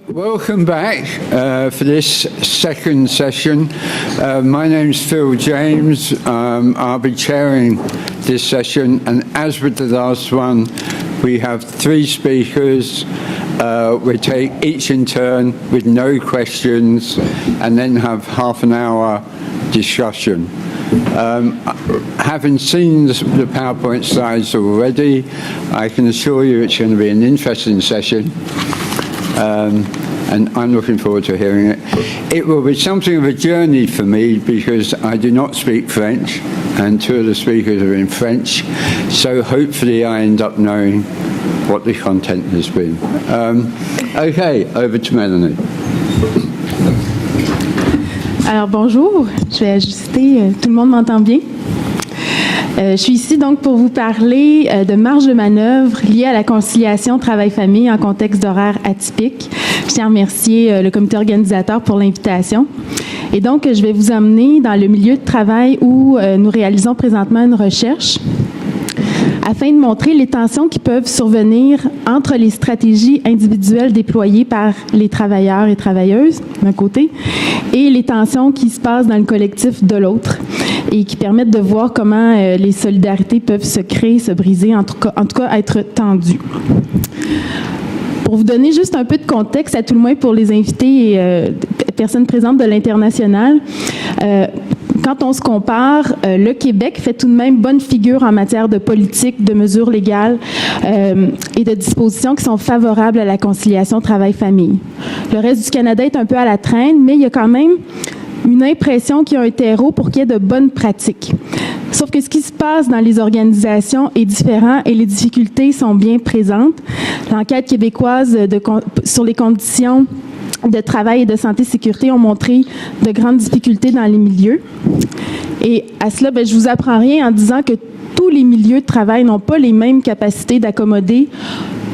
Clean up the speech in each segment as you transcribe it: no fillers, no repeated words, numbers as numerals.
Welcome back for this second session. My name's Phil James. I'll be chairing this session, and as with the last one, we have three speakers. We take each in turn with no questions, and then have half an hour discussion. Having seen the PowerPoint slides already, I can assure you it's going to be an interesting session. And I'm looking forward to hearing it. It will be something of a journey for me because I do not speak French, and two of the speakers are in French, so hopefully I end up knowing what the content has been. Okay, over to Melanie. Alors bonjour, je vais ajuster, tout le monde m'entend bien? Je suis ici donc pour vous parler de marge de manœuvre liée à la conciliation travail-famille en contexte d'horaire atypique. Je tiens à remercier le comité organisateur pour l'invitation. Et donc, je vais vous emmener dans le milieu de travail où nous réalisons présentement une recherche afin de montrer les tensions qui peuvent survenir entre les stratégies individuelles déployées par les travailleurs et travailleuses, d'un côté, et les tensions qui se passent dans le collectif de l'autre, et qui permettent de voir comment les solidarités peuvent se créer, se briser, en tout cas être tendues. Pour vous donner juste un peu de contexte, à tout le moins pour les invités et personnes présentes de l'international, quand on se compare, le Québec fait tout de même bonne figure en matière de politique, de mesures légales et de dispositions qui sont favorables à la conciliation travail-famille. Le reste du Canada est un peu à la traîne, mais il y a quand même une impression qu'il y a un terreau pour qu'il y ait de bonnes pratiques. Sauf que ce qui se passe dans les organisations est différent et les difficultés sont bien présentes. L'enquête québécoise sur les conditions de travail et de santé-sécurité ont montré de grandes difficultés dans les milieux. Et à cela, je vous apprends rien en disant que tous les milieux de travail n'ont pas les mêmes capacités d'accommoder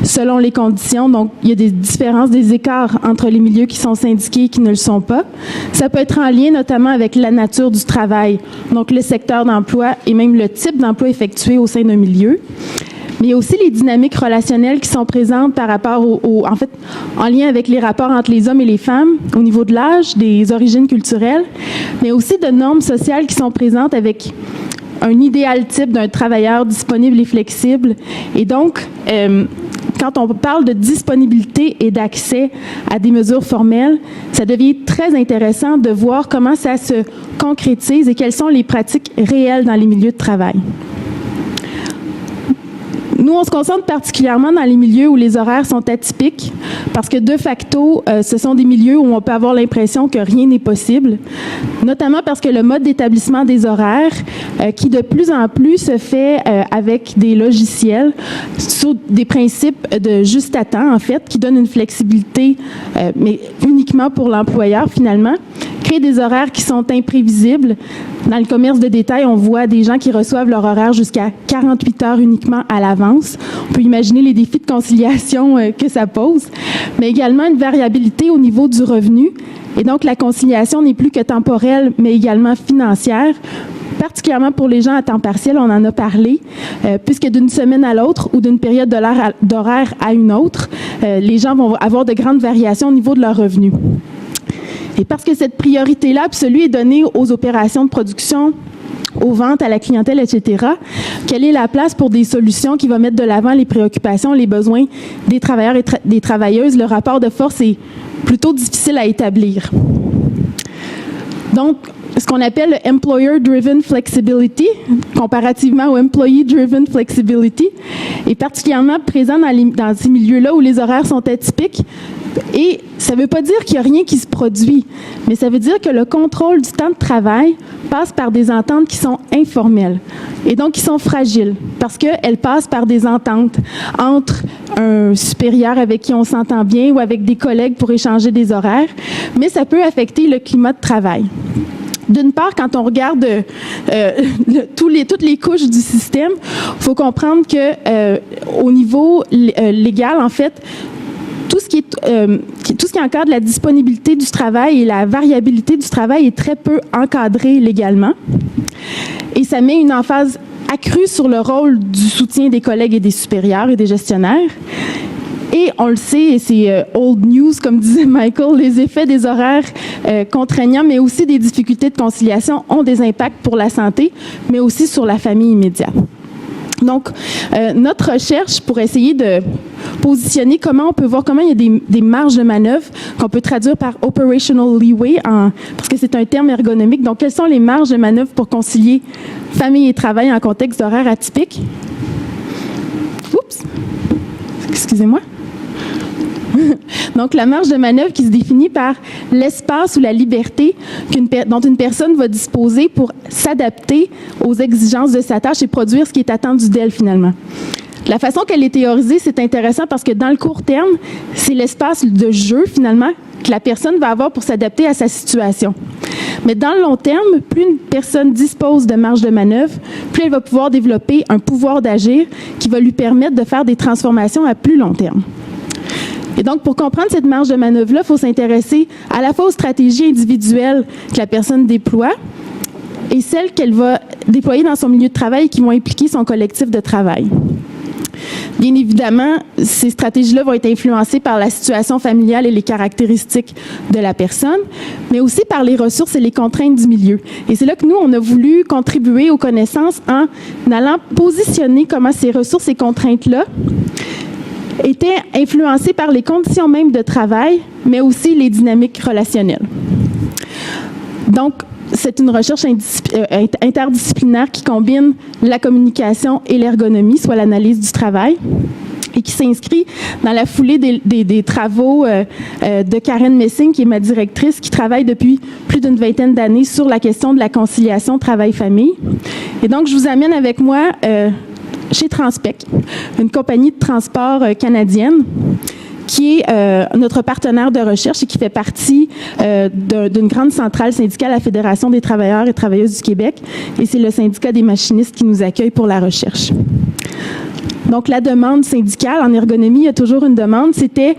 selon les conditions. Donc, il y a des différences, des écarts entre les milieux qui sont syndiqués et qui ne le sont pas. Ça peut être en lien notamment avec la nature du travail, donc le secteur d'emploi et même le type d'emploi effectué au sein d'un milieu. Mais il y a aussi les dynamiques relationnelles qui sont présentes par rapport en lien avec les rapports entre les hommes et les femmes au niveau de l'âge, des origines culturelles, mais aussi de normes sociales qui sont présentes avec un idéal type d'un travailleur disponible et flexible. Et donc, quand on parle de disponibilité et d'accès à des mesures formelles, ça devient très intéressant de voir comment ça se concrétise et quelles sont les pratiques réelles dans les milieux de travail. Nous, on se concentre particulièrement dans les milieux où les horaires sont atypiques parce que, de facto, ce sont des milieux où on peut avoir l'impression que rien n'est possible, notamment parce que le mode d'établissement des horaires, qui de plus en plus se fait avec des logiciels sur des principes de juste à temps, en fait, qui donnent une flexibilité, mais uniquement pour l'employeur, finalement, crée des horaires qui sont imprévisibles. Dans le commerce de détail, on voit des gens qui reçoivent leur horaire jusqu'à 48 heures uniquement à l'avance. On peut imaginer les défis de conciliation que ça pose, mais également une variabilité au niveau du revenu. Et donc, la conciliation n'est plus que temporelle, mais également financière, particulièrement pour les gens à temps partiel, on en a parlé, puisque d'une semaine à l'autre ou d'une période d'horaire à une autre, les gens vont avoir de grandes variations au niveau de leurs revenus. Et parce que cette priorité-là absolue est donnée aux opérations de production, aux ventes, à la clientèle, etc., quelle est la place pour des solutions qui vont mettre de l'avant les préoccupations, les besoins des travailleurs et des travailleuses? Le rapport de force est plutôt difficile à établir. Donc, ce qu'on appelle le Employer-Driven Flexibility, comparativement au Employee-Driven Flexibility, est particulièrement présent dans ces milieux-là où les horaires sont atypiques. Et ça ne veut pas dire qu'il n'y a rien qui se produit, mais ça veut dire que le contrôle du temps de travail passe par des ententes qui sont informelles et donc qui sont fragiles parce qu'elles passent par des ententes entre un supérieur avec qui on s'entend bien ou avec des collègues pour échanger des horaires, mais ça peut affecter le climat de travail. D'une part, quand on regarde toutes les couches du système, il faut comprendre qu'au niveau légal, en fait, tout ce qui encadre la disponibilité du travail et la variabilité du travail est très peu encadré légalement. Et ça met une emphase accrue sur le rôle du soutien des collègues et des supérieurs et des gestionnaires. Et on le sait, et c'est old news, comme disait Michael, les effets des horaires contraignants, mais aussi des difficultés de conciliation ont des impacts pour la santé, mais aussi sur la famille immédiate. Donc, notre recherche pour essayer de positionner comment on peut voir comment il y a des marges de manœuvre qu'on peut traduire par operational leeway, parce que c'est un terme ergonomique. Donc, quelles sont les marges de manœuvre pour concilier famille et travail en contexte d'horaire atypique? Oups! Excusez-moi. Donc, la marge de manœuvre qui se définit par l'espace ou la liberté dont une personne va disposer pour s'adapter aux exigences de sa tâche et produire ce qui est attendu d'elle, finalement. La façon qu'elle est théorisée, c'est intéressant parce que dans le court terme, c'est l'espace de jeu, finalement, que la personne va avoir pour s'adapter à sa situation. Mais dans le long terme, plus une personne dispose de marge de manœuvre, plus elle va pouvoir développer un pouvoir d'agir qui va lui permettre de faire des transformations à plus long terme. Et donc, pour comprendre cette marge de manœuvre-là, il faut s'intéresser à la fois aux stratégies individuelles que la personne déploie et celles qu'elle va déployer dans son milieu de travail et qui vont impliquer son collectif de travail. Bien évidemment, ces stratégies-là vont être influencées par la situation familiale et les caractéristiques de la personne, mais aussi par les ressources et les contraintes du milieu. Et c'est là que nous, on a voulu contribuer aux connaissances en allant positionner comment ces ressources et contraintes-là étaient influencées par les conditions mêmes de travail, mais aussi les dynamiques relationnelles. Donc, c'est une recherche interdisciplinaire qui combine la communication et l'ergonomie, soit l'analyse du travail, et qui s'inscrit dans la foulée des travaux de Karen Messing, qui est ma directrice, qui travaille depuis plus d'une vingtaine d'années sur la question de la conciliation travail-famille. Et donc, je vous amène avec moi chez Transpec, une compagnie de transport canadienne, qui est notre partenaire de recherche et qui fait partie d'une grande centrale syndicale, la Fédération des travailleurs et travailleuses du Québec, et c'est le syndicat des machinistes qui nous accueille pour la recherche. Donc, la demande syndicale en ergonomie, il y a toujours une demande, c'était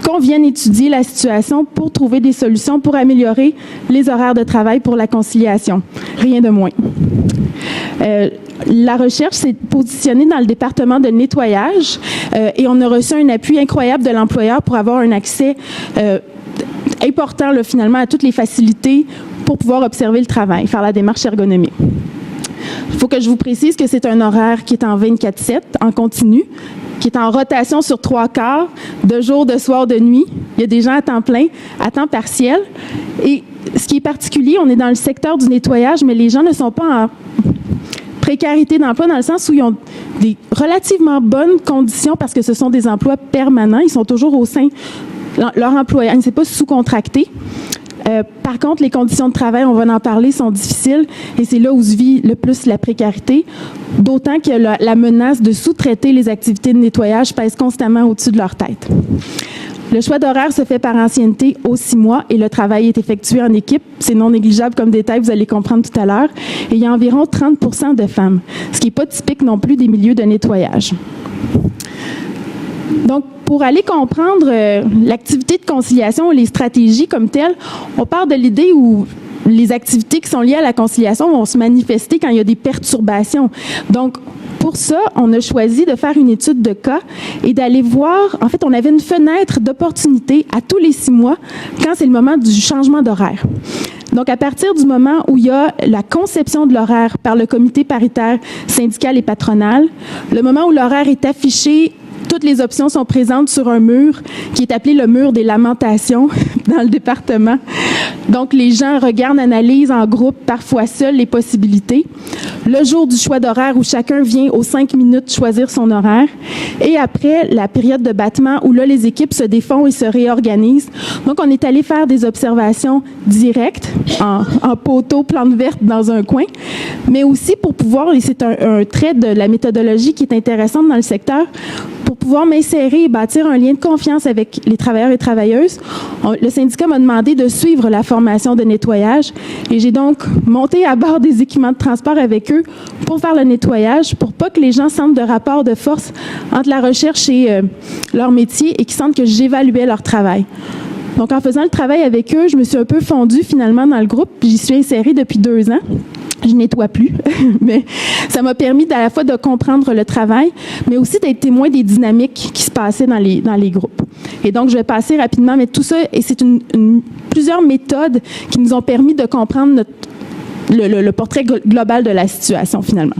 qu'on vienne étudier la situation pour trouver des solutions pour améliorer les horaires de travail pour la conciliation. Rien de moins. La recherche s'est positionnée dans le département de nettoyage et on a reçu un appui incroyable de l'employeur pour avoir un accès important, là, finalement, à toutes les facilités pour pouvoir observer le travail, faire la démarche ergonomique. Il faut que je vous précise que c'est un horaire qui est en 24/7, en continu, qui est en rotation sur 3 quarts, de jour, de soir, de nuit. Il y a des gens à temps plein, à temps partiel. Et ce qui est particulier, on est dans le secteur du nettoyage, mais les gens ne sont pas en précarité d'emploi dans le sens où ils ont des relativement bonnes conditions parce que ce sont des emplois permanents. Ils sont toujours au sein de leur employeur. Ce n'est pas sous-contracté. Par contre, les conditions de travail, on va en parler, sont difficiles et c'est là où se vit le plus la précarité, d'autant que la menace de sous-traiter les activités de nettoyage pèse constamment au-dessus de leur tête. Le choix d'horaire se fait par ancienneté aux 6 mois et le travail est effectué en équipe. C'est non négligeable comme détail, vous allez comprendre tout à l'heure. Et il y a environ 30% de femmes, ce qui n'est pas typique non plus des milieux de nettoyage. Donc, pour aller comprendre l'activité de conciliation, les stratégies comme telles, on part de l'idée où les activités qui sont liées à la conciliation vont se manifester quand il y a des perturbations. Donc, pour ça, on a choisi de faire une étude de cas et d'aller voir, en fait, on avait une fenêtre d'opportunité à tous les 6 mois quand c'est le moment du changement d'horaire. Donc, à partir du moment où il y a la conception de l'horaire par le comité paritaire syndical et patronal, le moment où l'horaire est affiché, toutes les options sont présentes sur un mur qui est appelé le mur des lamentations dans le département. Donc, les gens regardent, analysent en groupe, parfois seuls, les possibilités. Le jour du choix d'horaire où chacun vient aux 5 minutes choisir son horaire. Et après, la période de battement où là, les équipes se défont et se réorganisent. Donc, on est allé faire des observations directes en poteau, plante verte dans un coin, mais aussi pour pouvoir, et c'est un trait de la méthodologie qui est intéressante dans le secteur, pour pouvoir m'insérer et bâtir un lien de confiance avec les travailleurs et travailleuses, le syndicat m'a demandé de suivre la formation de nettoyage et j'ai donc monté à bord des équipements de transport avec eux pour faire le nettoyage, pour pas que les gens sentent de rapport de force entre la recherche et leur métier et qu'ils sentent que j'évaluais leur travail. Donc, en faisant le travail avec eux, je me suis un peu fondue finalement dans le groupe, puis j'y suis insérée depuis 2 ans. je nettoie plus, mais ça m'a permis à la fois de comprendre le travail, mais aussi d'être témoin des dynamiques qui se passaient dans les groupes. Et donc, je vais passer rapidement, mais tout ça, et c'est plusieurs méthodes qui nous ont permis de comprendre le portrait global de la situation, finalement.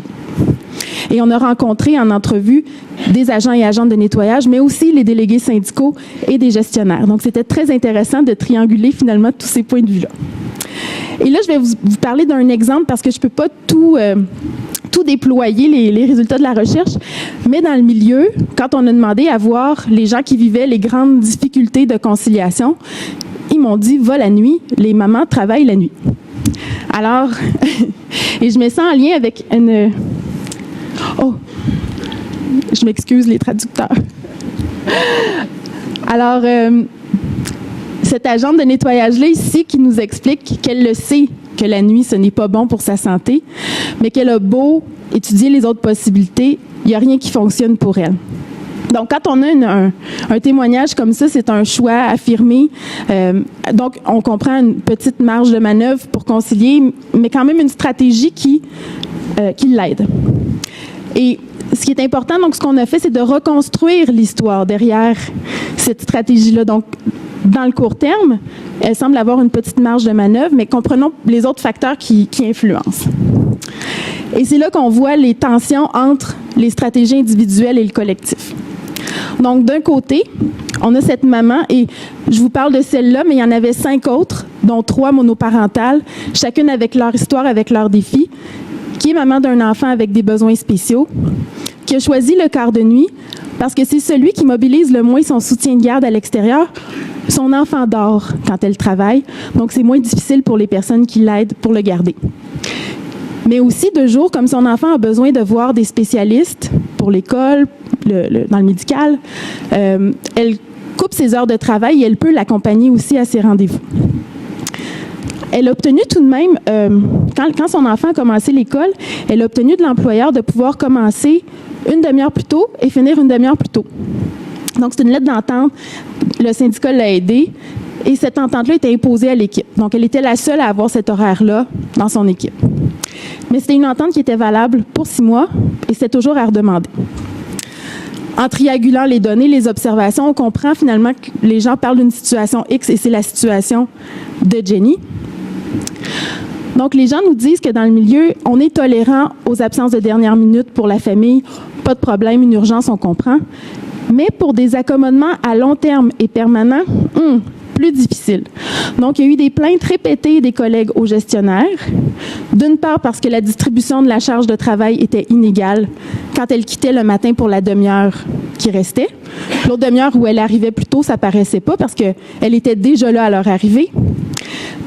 Et on a rencontré en entrevue des agents et agentes de nettoyage, mais aussi les délégués syndicaux et des gestionnaires. Donc, c'était très intéressant de trianguler, finalement, tous ces points de vue-là. Et là, je vais vous parler d'un exemple parce que je ne peux pas tout déployer, les résultats de la recherche, mais dans le milieu, quand on a demandé à voir les gens qui vivaient les grandes difficultés de conciliation, ils m'ont dit « va la nuit, les mamans travaillent la nuit ». Alors, et je mets ça en lien avec une... Oh, je m'excuse les traducteurs. Alors, cette agente de nettoyage-là ici qui nous explique qu'elle le sait que la nuit, ce n'est pas bon pour sa santé, mais qu'elle a beau étudier les autres possibilités, il n'y a rien qui fonctionne pour elle. Donc, quand on a un témoignage comme ça, c'est un choix affirmé. Donc, on comprend une petite marge de manœuvre pour concilier, mais quand même une stratégie qui l'aide. Et ce qui est important, donc, ce qu'on a fait, c'est de reconstruire l'histoire derrière cette stratégie-là. Donc, dans le court terme, elle semble avoir une petite marge de manœuvre, mais comprenons les autres facteurs qui influencent. Et c'est là qu'on voit les tensions entre les stratégies individuelles et le collectif. Donc, d'un côté, on a cette maman, et je vous parle de celle-là, mais il y en avait 5 autres, dont 3 monoparentales, chacune avec leur histoire, avec leurs défis, qui est maman d'un enfant avec des besoins spéciaux, qui a choisi le quart de nuit parce que c'est celui qui mobilise le moins son soutien de garde à l'extérieur. Son enfant dort quand elle travaille, donc c'est moins difficile pour les personnes qui l'aident pour le garder. Mais aussi, de jour, comme son enfant a besoin de voir des spécialistes pour l'école, dans le médical, elle coupe ses heures de travail et elle peut l'accompagner aussi à ses rendez-vous. Elle a obtenu tout de même, quand son enfant a commencé l'école, elle a obtenu de l'employeur de pouvoir commencer une demi-heure plus tôt et finir une demi-heure plus tôt. Donc, c'est une lettre d'entente. Le syndicat l'a aidée et cette entente-là était imposée à l'équipe. Donc, elle était la seule à avoir cet horaire-là dans son équipe. Mais c'était une entente qui était valable pour 6 mois et c'était toujours à redemander. En triangulant les données, les observations, on comprend finalement que les gens parlent d'une situation X et c'est la situation de Jenny. Donc, les gens nous disent que dans le milieu, on est tolérant aux absences de dernière minute pour la famille. Pas de problème, une urgence, on comprend. Mais pour des accommodements à long terme et permanents, plus difficile. Donc, il y a eu des plaintes répétées des collègues aux gestionnaires. D'une part, parce que la distribution de la charge de travail était inégale quand elle quittait le matin pour la demi-heure qui restait. L'autre demi-heure où elle arrivait plus tôt, ça paraissait pas parce qu'elle était déjà là à leur arrivée.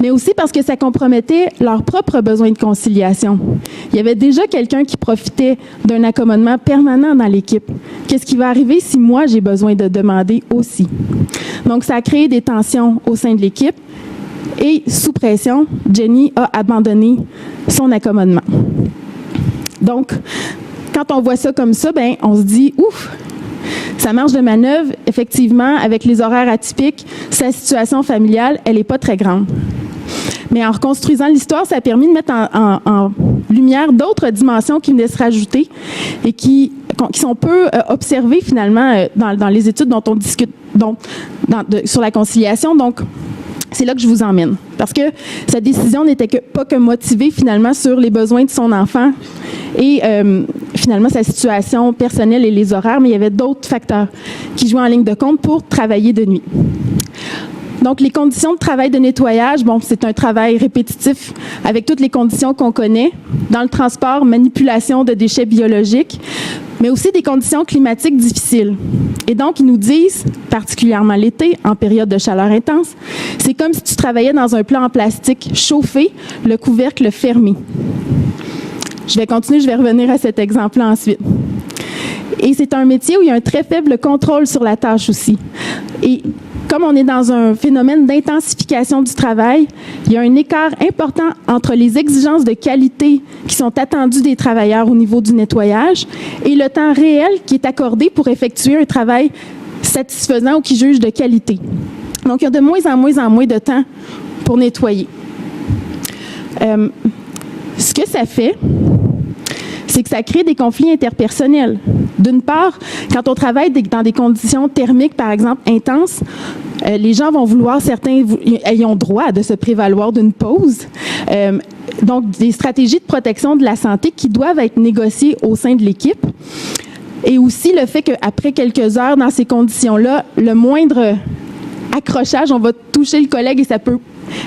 Mais aussi parce que ça compromettait leurs propres besoins de conciliation. Il y avait déjà quelqu'un qui profitait d'un accommodement permanent dans l'équipe. Qu'est-ce qui va arriver si moi, j'ai besoin de demander aussi? Donc, ça a créé des tensions au sein de l'équipe et, sous pression, Jenny a abandonné son accommodement. Donc, quand on voit ça comme ça, ben, on se dit, ouf! Sa marge de manœuvre, effectivement, avec les horaires atypiques, sa situation familiale, elle n'est pas très grande. Mais en reconstruisant l'histoire, ça a permis de mettre en lumière d'autres dimensions qui venaient se rajouter et qui sont peu observées finalement dans les études dont on discute sur la conciliation. Donc, c'est là que je vous emmène. Parce que sa décision n'était pas que motivée finalement sur les besoins de son enfant et finalement sa situation personnelle et les horaires, mais il y avait d'autres facteurs qui jouaient en ligne de compte pour travailler de nuit. Donc, les conditions de travail de nettoyage, bon, c'est un travail répétitif avec toutes les conditions qu'on connaît. Dans le transport, manipulation de déchets biologiques, mais aussi des conditions climatiques difficiles. Et donc, ils nous disent, particulièrement l'été, en période de chaleur intense, c'est comme si tu travaillais dans un plat en plastique chauffé, le couvercle fermé. Je vais continuer, je vais revenir à cet exemple-là ensuite. Et c'est un métier où il y a un très faible contrôle sur la tâche aussi. Et comme on est dans un phénomène d'intensification du travail, il y a un écart important entre les exigences de qualité qui sont attendues des travailleurs au niveau du nettoyage et le temps réel qui est accordé pour effectuer un travail satisfaisant ou qui juge de qualité. Donc, il y a de moins en moins de temps pour nettoyer. ce que ça fait, c'est que ça crée des conflits interpersonnels. D'une part, quand on travaille dans des conditions thermiques, par exemple, intenses, les gens vont vouloir, certains ayant droit de se prévaloir d'une pause. Donc, des stratégies de protection de la santé qui doivent être négociées au sein de l'équipe. Et aussi le fait qu'après quelques heures, dans ces conditions-là, le moindre accrochage, on va toucher le collègue et ça peut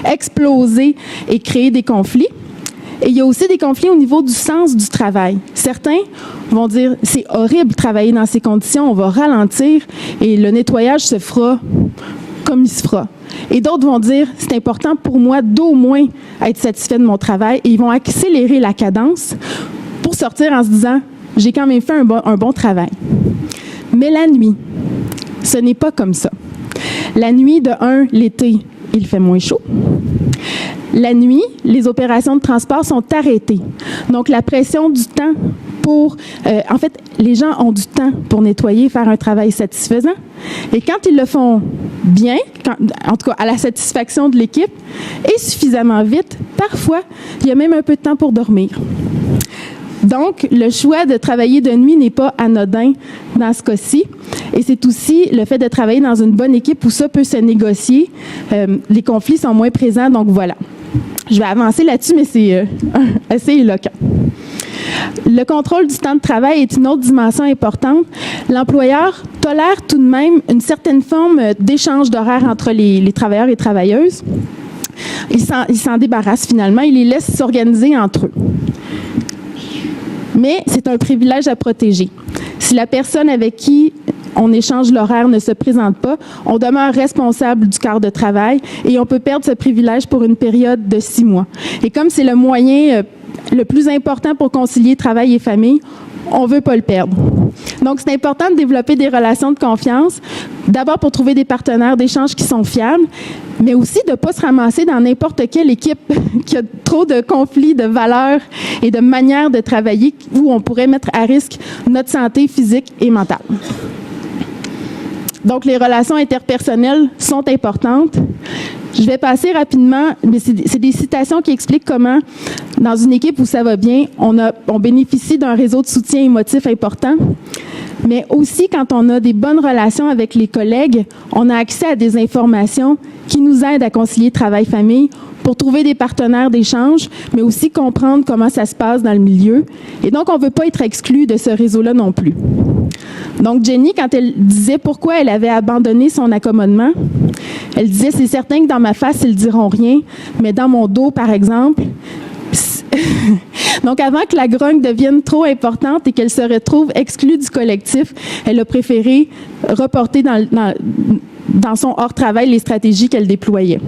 exploser et créer des conflits. Et il y a aussi des conflits au niveau du sens du travail. Certains vont dire, c'est horrible de travailler dans ces conditions, on va ralentir et le nettoyage se fera comme il se fera. Et d'autres vont dire, c'est important pour moi d'au moins être satisfait de mon travail et ils vont accélérer la cadence pour sortir en se disant, j'ai quand même fait un bon travail. Mais la nuit, ce n'est pas comme ça. La nuit, l'été, il fait moins chaud. La nuit, les opérations de transport sont arrêtées. Donc, la pression du temps en fait, les gens ont du temps pour nettoyer, faire un travail satisfaisant. Et quand ils le font bien, en tout cas à la satisfaction de l'équipe, et suffisamment vite, parfois, il y a même un peu de temps pour dormir. Donc, le choix de travailler de nuit n'est pas anodin dans ce cas-ci. Et c'est aussi le fait de travailler dans une bonne équipe où ça peut se négocier. Les conflits sont moins présents, donc voilà. Je vais avancer là-dessus, mais c'est assez éloquent. Le contrôle du temps de travail est une autre dimension importante. L'employeur tolère tout de même une certaine forme d'échange d'horaires entre les travailleurs et travailleuses. Il s'en débarrasse finalement, il les laisse s'organiser entre eux. Mais c'est un privilège à protéger. Si la personne avec qui on échange l'horaire ne se présente pas, on demeure responsable du quart de travail et on peut perdre ce privilège pour une période de 6 mois. Et comme c'est le moyen le plus important pour concilier travail et famille, on ne veut pas le perdre. Donc, c'est important de développer des relations de confiance, d'abord pour trouver des partenaires d'échange qui sont fiables, mais aussi de ne pas se ramasser dans n'importe quelle équipe qui a trop de conflits de valeurs et de manières de travailler où on pourrait mettre à risque notre santé physique et mentale. Donc, les relations interpersonnelles sont importantes. Je vais passer rapidement, mais c'est des citations qui expliquent comment, dans une équipe où ça va bien, on bénéficie d'un réseau de soutien émotif important, mais aussi quand on a des bonnes relations avec les collègues, on a accès à des informations qui nous aident à concilier travail-famille pour trouver des partenaires d'échange, mais aussi comprendre comment ça se passe dans le milieu. Et donc, on ne veut pas être exclu de ce réseau-là non plus. Donc, Jenny, quand elle disait pourquoi elle avait abandonné son accommodement, elle disait, c'est certain que dans ma face, ils ne diront rien, mais dans mon dos, par exemple. Donc, avant que la grogne devienne trop importante et qu'elle se retrouve exclue du collectif, elle a préféré reporter dans son hors-travail les stratégies qu'elle déployait.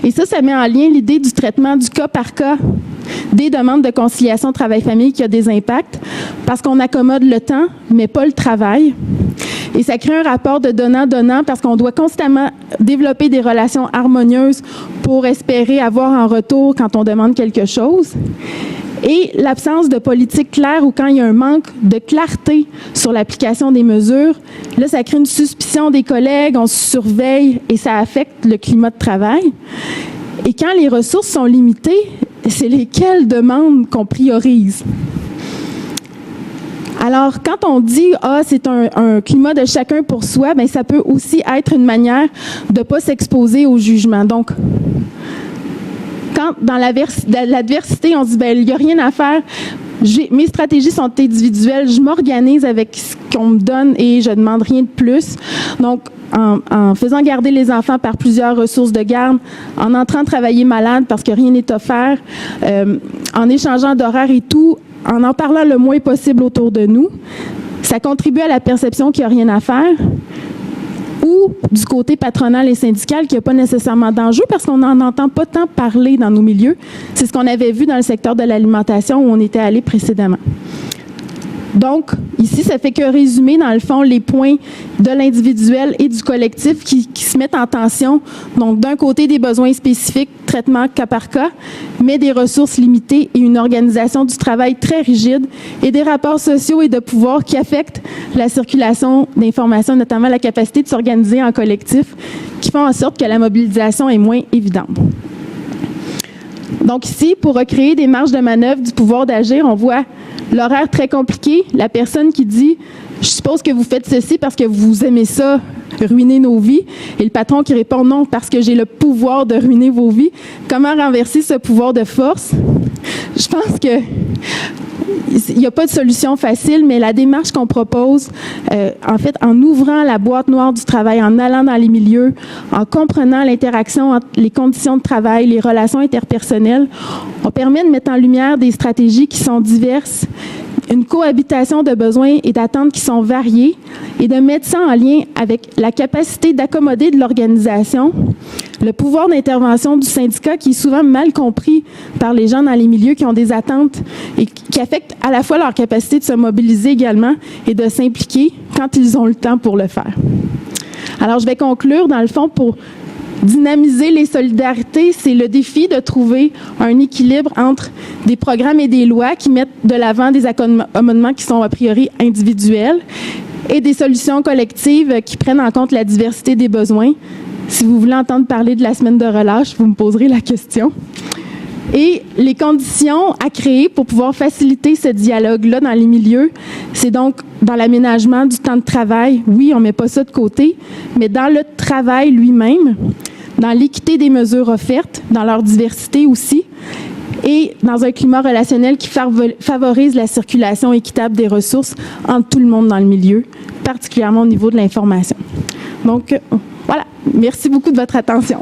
Et ça met en lien l'idée du traitement du cas par cas des demandes de conciliation travail-famille qui a des impacts parce qu'on accommode le temps, mais pas le travail. Et ça crée un rapport de donnant-donnant parce qu'on doit constamment développer des relations harmonieuses pour espérer avoir en retour quand on demande quelque chose. Et l'absence de politique claire ou quand il y a un manque de clarté sur l'application des mesures, là, ça crée une suspicion des collègues, on se surveille et ça affecte le climat de travail. Et quand les ressources sont limitées, c'est lesquelles demandes qu'on priorise. Alors, quand on dit « Ah, c'est un climat de chacun pour soi », bien, ça peut aussi être une manière de ne pas s'exposer au jugement. Donc, quand dans l'adversité, on se dit ben, « il n'y a rien à faire, mes stratégies sont individuelles, je m'organise avec ce qu'on me donne et je ne demande rien de plus ». Donc, en faisant garder les enfants par plusieurs ressources de garde, en entrant travailler malade parce que rien n'est offert, en échangeant d'horaires et tout, en parlant le moins possible autour de nous, ça contribue à la perception qu'il n'y a rien à faire, ou du côté patronal et syndical qu'il n'y a pas nécessairement d'enjeu parce qu'on n'en entend pas tant parler dans nos milieux. C'est ce qu'on avait vu dans le secteur de l'alimentation où on était allé précédemment. Donc, ici, ça fait que résumer, dans le fond, les points de l'individuel et du collectif qui se mettent en tension. Donc, d'un côté, des besoins spécifiques, traitement cas par cas, mais des ressources limitées et une organisation du travail très rigide et des rapports sociaux et de pouvoir qui affectent la circulation d'informations, notamment la capacité de s'organiser en collectif, qui font en sorte que la mobilisation est moins évidente. Donc ici, pour recréer des marges de manœuvre du pouvoir d'agir, on voit l'horaire très compliqué, la personne qui dit « Je suppose que vous faites ceci parce que vous aimez ça, ruiner nos vies », et le patron qui répond « Non, parce que j'ai le pouvoir de ruiner vos vies ». Comment renverser ce pouvoir de force? Je pense que il n'y a pas de solution facile, mais la démarche qu'on propose, en fait, en ouvrant la boîte noire du travail, en allant dans les milieux, en comprenant l'interaction entre les conditions de travail, les relations interpersonnelles, on permet de mettre en lumière des stratégies qui sont diverses, une cohabitation de besoins et d'attentes qui sont variés et de mettre ça en lien avec la capacité d'accommoder de l'organisation, le pouvoir d'intervention du syndicat qui est souvent mal compris par les gens dans les milieux qui ont des attentes et qui affectent à la fois leur capacité de se mobiliser également et de s'impliquer quand ils ont le temps pour le faire. Alors, je vais conclure, dans le fond, pour dynamiser les solidarités, c'est le défi de trouver un équilibre entre des programmes et des lois qui mettent de l'avant des accommodements qui sont a priori individuels et des solutions collectives qui prennent en compte la diversité des besoins. Si vous voulez entendre parler de la semaine de relâche, vous me poserez la question. Et les conditions à créer pour pouvoir faciliter ce dialogue-là dans les milieux, c'est donc dans l'aménagement du temps de travail. Oui, on ne met pas ça de côté, mais dans le travail lui-même, dans l'équité des mesures offertes, dans leur diversité aussi, et dans un climat relationnel qui favorise la circulation équitable des ressources entre tout le monde dans le milieu, particulièrement au niveau de l'information. Donc, voilà. Merci beaucoup de votre attention.